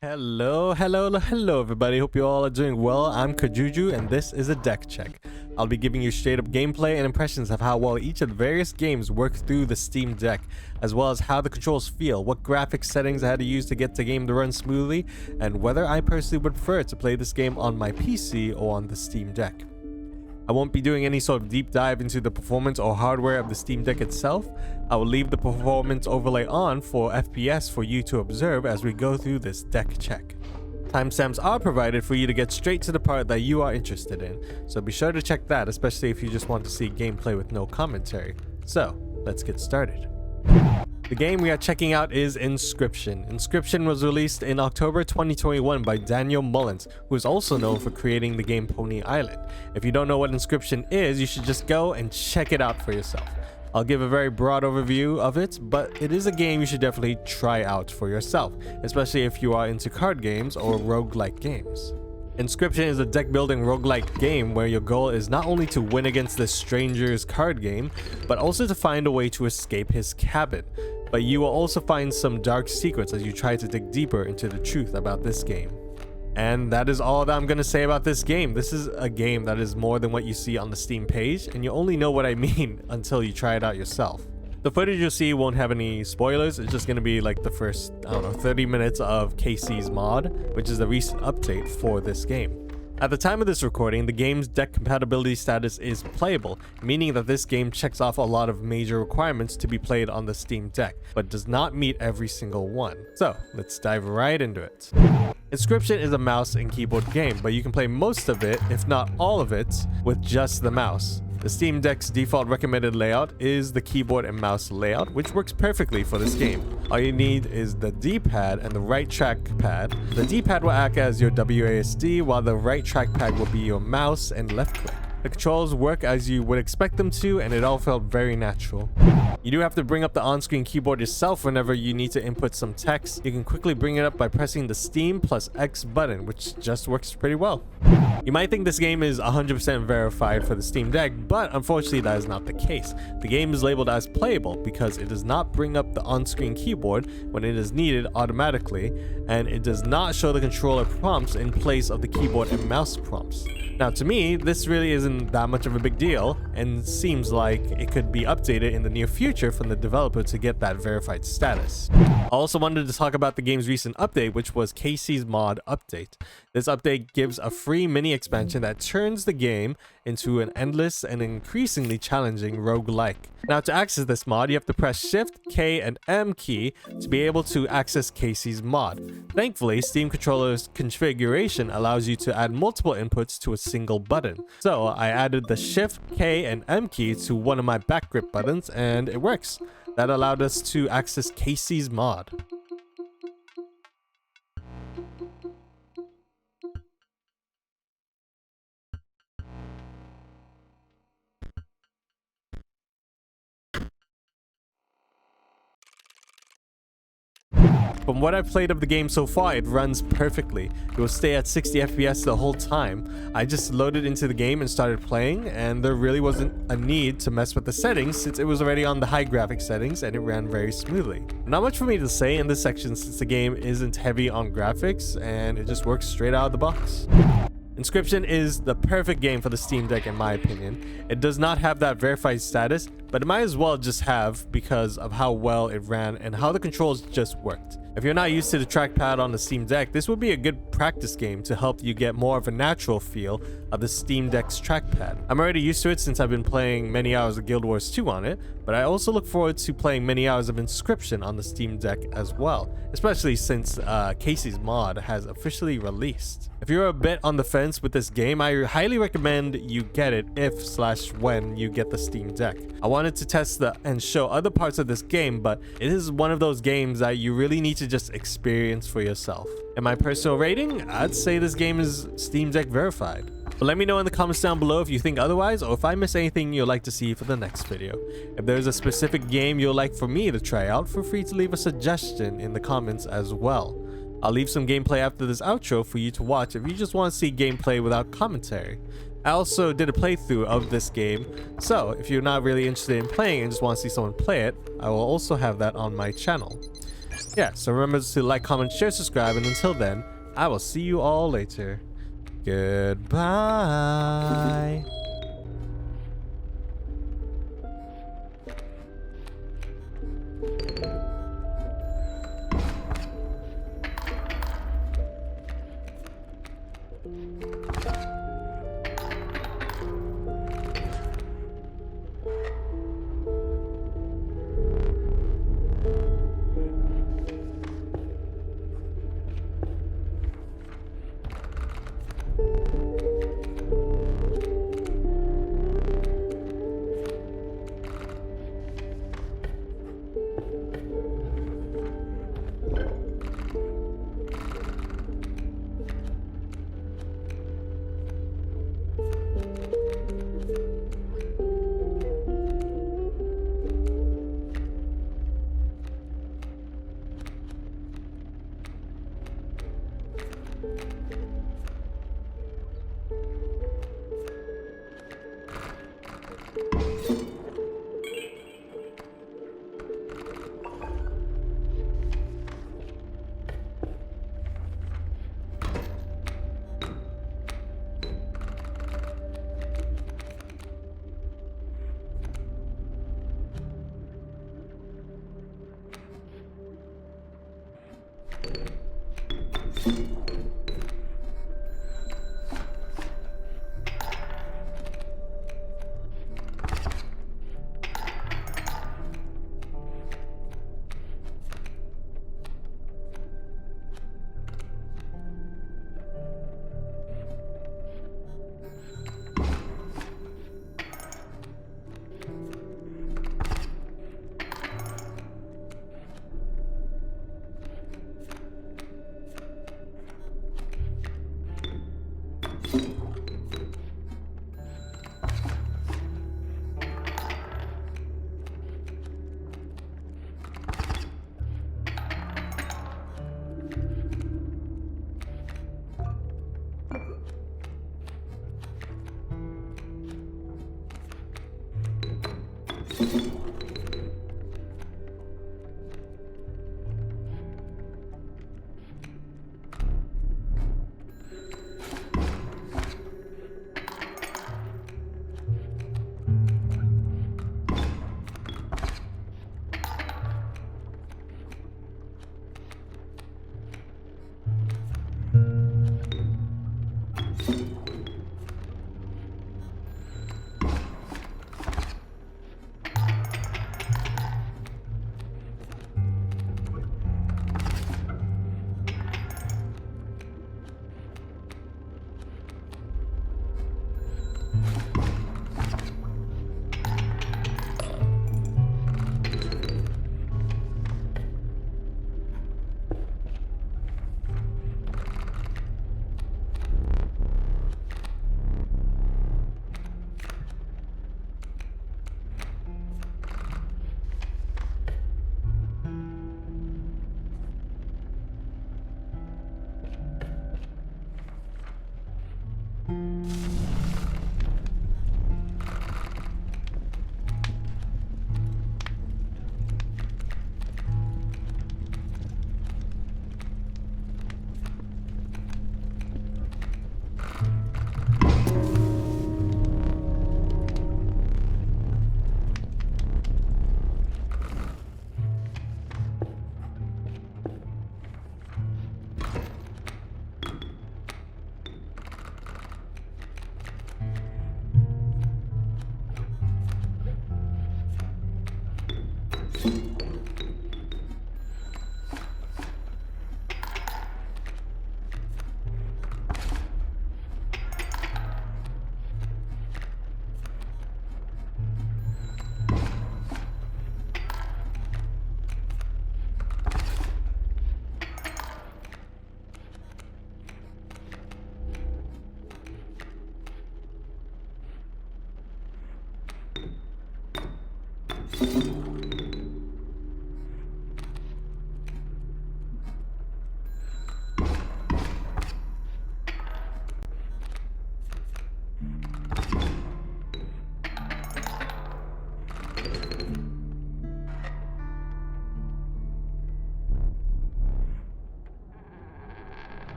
Hello everybody, hope you all are doing well. I'm Kajuju and this is a deck check. I'll be giving you straight up gameplay and impressions of how well each of the various games work through the Steam Deck, as well as how the controls feel, what graphics settings I had to use to get the game to run smoothly, and whether I personally would prefer to play this game on my PC or on the Steam Deck. I won't be doing any sort of deep dive into the performance or hardware of the Steam Deck itself. I will leave the performance overlay on for FPS for you to observe as we go through this deck check. Timestamps are provided for you to get straight to the part that you are interested in, so be sure to check that, especially if you just want to see gameplay with no commentary. So, let's get started. The game we are checking out is Inscryption. Inscryption was released in October 2021 by Daniel Mullins, who is also known for creating the game Pony Island. If you don't know what Inscryption is, you should just go and check it out for yourself. I'll give a very broad overview of it, but it is a game you should definitely try out for yourself, especially if you are into card games or roguelike games. Inscryption is a deck building roguelike game where your goal is not only to win against the stranger's card game, but also to find a way to escape his cabin. But you will also find some dark secrets as you try to dig deeper into the truth about this game. And that is all that I'm going to say about this game. This is a game that is more than what you see on the Steam page, and you only know what I mean until you try it out yourself. The footage you'll see won't have any spoilers. It's just going to be like the first, 30 minutes of Kaycee's mod, which is the recent update for this game. At the time of this recording, the game's deck compatibility status is playable, meaning that this game checks off a lot of major requirements to be played on the Steam Deck, but does not meet every single one. So, let's dive right into it. Inscryption is a mouse and keyboard game, but you can play most of it, if not all of it, with just the mouse. The Steam Deck's default recommended layout is the keyboard and mouse layout, which works perfectly for this game. All you need is the D-pad and the right trackpad. The D-pad will act as your WASD, while the right trackpad will be your mouse and left click. The controls work as you would expect them to, and it all felt very natural. You do have to bring up the on-screen keyboard yourself whenever you need to input some text. You can quickly bring it up by pressing the Steam plus X button, which just works pretty well. You might think this game is 100% verified for the Steam Deck, but unfortunately that is not the case. The game is labeled as playable because it does not bring up the on-screen keyboard when it is needed automatically, and it does not show the controller prompts in place of the keyboard and mouse prompts. Now, to me, this really isn't that much of a big deal, and seems like it could be updated in the near future from the developer to get that verified status. I also wanted to talk about the game's recent update, which was Kaycee's mod update. This update gives a free mini expansion that turns the game into an endless and increasingly challenging roguelike. Now, to access this mod, you have to press Shift, K, and M key to be able to access Kaycee's mod. Thankfully, Steam Controller's configuration allows you to add multiple inputs to a single button. So I added the Shift, K, and M key to one of my back grip buttons, and it works. That allowed us to access Kaycee's mod. From what I've played of the game so far, it runs perfectly. It will stay at 60 FPS the whole time. I just loaded into the game and started playing, and there really wasn't a need to mess with the settings since it was already on the high graphics settings and it ran very smoothly. Not much for me to say in this section since the game isn't heavy on graphics and it just works straight out of the box. Inscryption is the perfect game for the Steam Deck in my opinion. It does not have that verified status, but it might as well just have because of how well it ran and how the controls just worked. If you're not used to the trackpad on the Steam Deck, this would be a good practice game to help you get more of a natural feel of the Steam Deck's trackpad. I'm already used to it since I've been playing many hours of Guild Wars 2 on it, but I also look forward to playing many hours of Inscryption on the Steam Deck as well, especially since Kaycee's mod has officially released. If you're a bit on the fence with this game, I highly recommend you get it if/when you get the Steam Deck. I wanted to test and show other parts of this game, but it is one of those games that you really need to just experience for yourself. In my personal rating, I'd say this game is Steam Deck verified. But let me know in the comments down below if you think otherwise, or if I miss anything you'd like to see for the next video. If there's a specific game you'd like for me to try out, feel free to leave a suggestion in the comments as well. I'll leave some gameplay after this outro for you to watch if you just want to see gameplay without commentary. I also did a playthrough of this game, so if you're not really interested in playing and just want to see someone play it, I will also have that on my channel. Yeah, so remember to like, comment, share, subscribe, and until then, I will see you all later. Goodbye.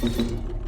you